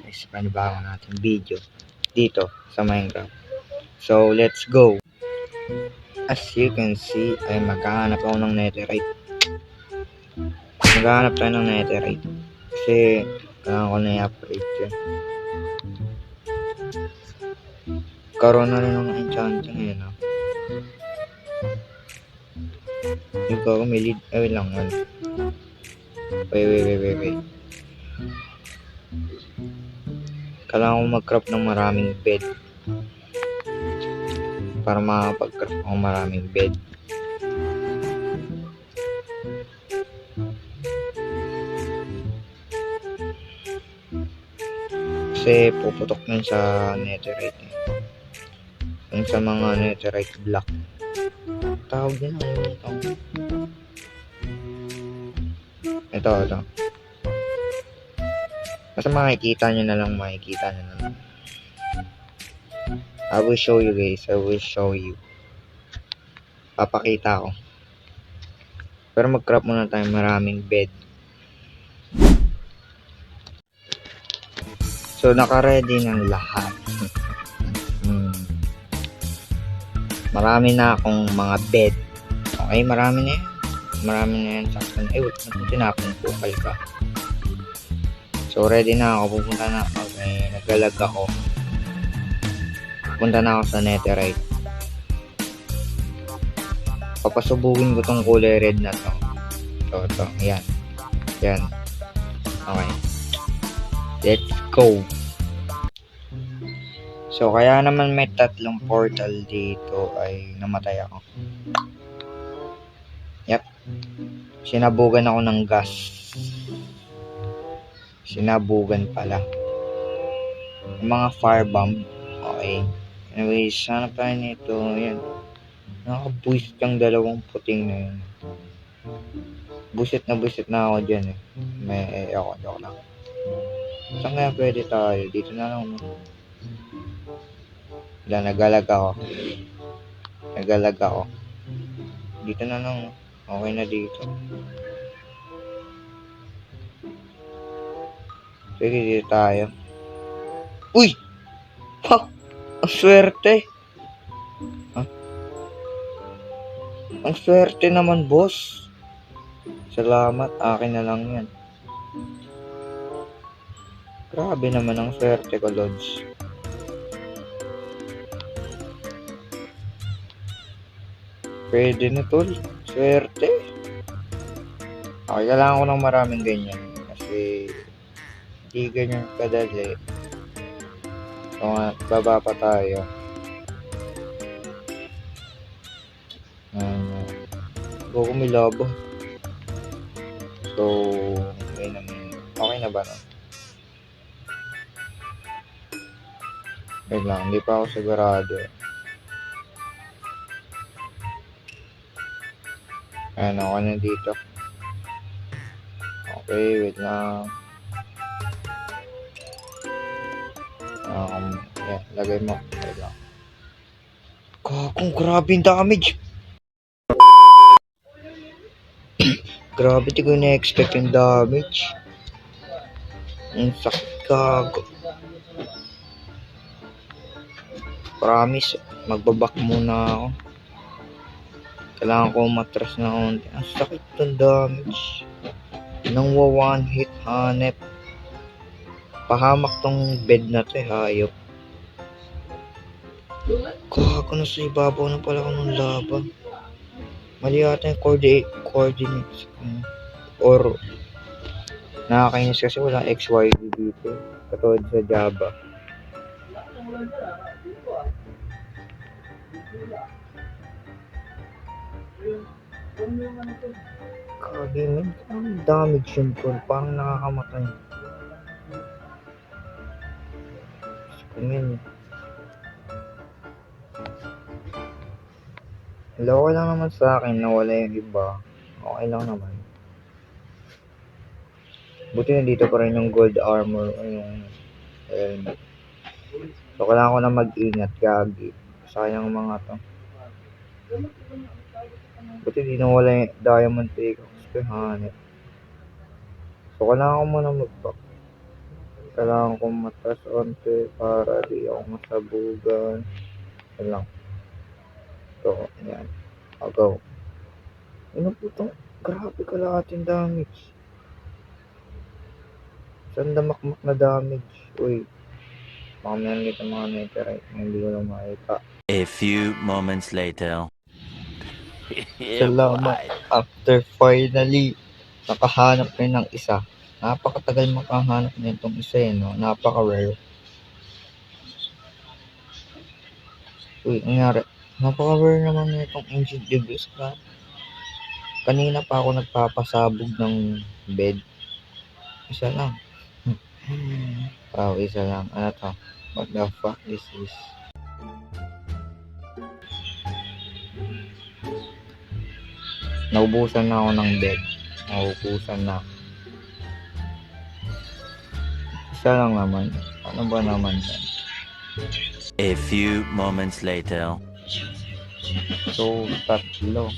guys sa panibawang nating video dito sa Minecraft. So let's go. As you can see ay maghahanap ako ng netherite. Maghahanap tayo ng netherite kasi kailangan ko na i-upgrade yun. Karoon na rin ng enchanting ngayon ha. Yung ko may lead. Wait lang. Wait. Kailangan ko mag-craft ng maraming bed para makapag-craft ako maraming bed. Kasi puputok nun sa netherite yung sa mga netherite block tawag din ito basta makikita nyo na lang I will show you guys. Papakita ko pero mag-craft muna tayo maraming bed. So naka-ready ng lahat. Marami na akong mga bed. Okay, marami na yan. Saktan. Ay, tinapon ko pala. So ready na ako. Pupunta na ako. Naglalag ako. Pupunta na ako sa netherite. Papasubugin ko tong kulay red na to. Ito. Yan. Okay. Let's go. So, kaya naman may tatlong portal dito ay namatay ako. Yep. Sinabugan ako ng gas. Sinabugan pala. Yung mga firebomb. Okay. Anyways, sana tayo nito. Yan. Nakabuisit yung dalawang puting na yun. Busit na ako dyan eh. Joke lang. Saan kaya pwede tayo? Dito na lang. Nagalag ako. Dito na lang. Okay na dito. Sige, dito tayo. Uy! Ha! Ang swerte! Ha? Ang swerte naman, boss. Salamat. Akin na lang yan. Grabe naman ang swerte ko, Lods. Pwede na tol. Swerte. Okay, kailangan ko ng maraming ganyan. Kasi hindi ganyan kadali. So baba pa tayo. Go kumilabo. So, okay na ba no? Wait lang, hindi pa ako sigurado. Ayan, ako na dito. Okay, wait lang. Yan, lagay mo. Wait lang. Kakong grabe yung damage. Grabe, di ko na-expect yung damage. Ang sakit kago. Promise, magbabak muna ako. Kailangan ko matras na konti. Ang sakit ng damage. Nang one hit hanep. Pahamak tong bed na to hayop. Kago na sa ibabaw na pala ko ng laban. Mali yata yung coordinates. Or nakakainis kasi walang XYZ dito. Katulad sa Java. Kagamin, ang damage yun po. Parang nakakamatay. Kumin. Okay lang naman sa akin na wala yung iba. Okay lang naman. Buti na dito pa rin yung gold armor o yung helmet. So kailangan ko na mag-ingat gagi. Sayang mga to. Buti di na wala yung diamond pickaxe. So kailangan ko muna mag-pack. Kailangan kong matas onte para di ako masabugan. Yan lang. Ito, yan. I'll go. Ano po itong grabe kalahating damage. Saan damakmak na damage? Uy, baka meron dito mga netherite na hindi ko lang makita. A few moments later. Yeah, Salamat. boy. After finally, nakahanap rin ng isa. Napakatagal makahanap na itong isa eh, no? Napaka-rare. Uy, nangyari. Napaka-rare naman na itong ancient debris ka. Kanina pa ako nagpapasabog ng bed. Isa lang. Wow, isa lang. Ano to? What the fuck is this? Naubusan na ako ng bed. Naubusan na. Isa lang naman. Ano ba naman yan? A few moments later. So, tatlo.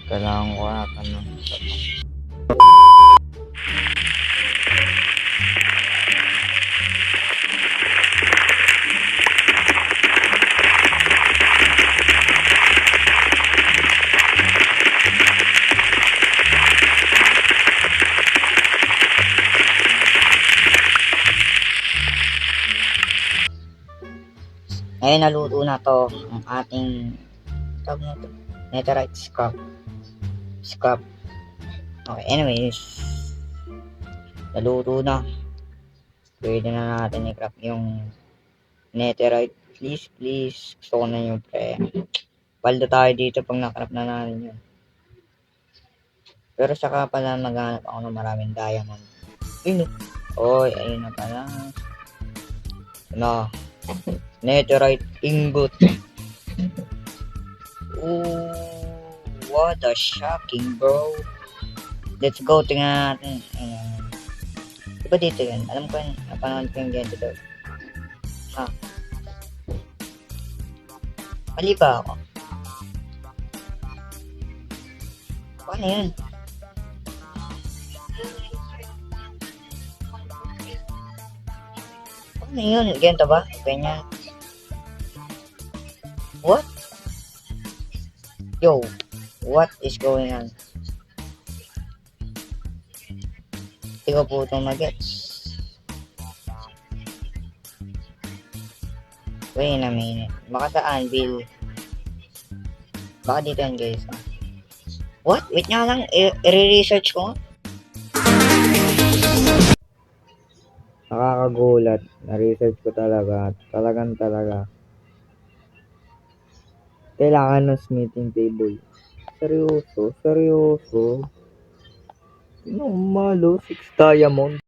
Kailangan ko ata ng Ngayon naluto na to ang ating tawag na to, netherite scrap. Okay, anyways, naluto na. Pwede na natin i-craft yung netherite. Please. Gusto ko na yung pre. Paldo tayo dito pag na-craft na natin yun. Pero saka pala maghanap ako ng maraming diamond. Ayun na pala. Netherite ingot. Ooh, what a shocking, bro. Let's go, tingnan natin. Diba dito yun? Alam ko yun, napanood ko yung ganito daw. Mali ba ako? Paano yun? Paano yun? Ganito ba? Ganyan. What? Yo, what is going on? Hindi ko po itong magets. Wait a minute. Baka sa anvil. Baka dito yan, guys. What? Wait nga lang. I-research ko. nakakagulat. Na-research ko talaga. Talaga. Kailangan ng smithing table. Seryoso. Ano malo? 6 diamond.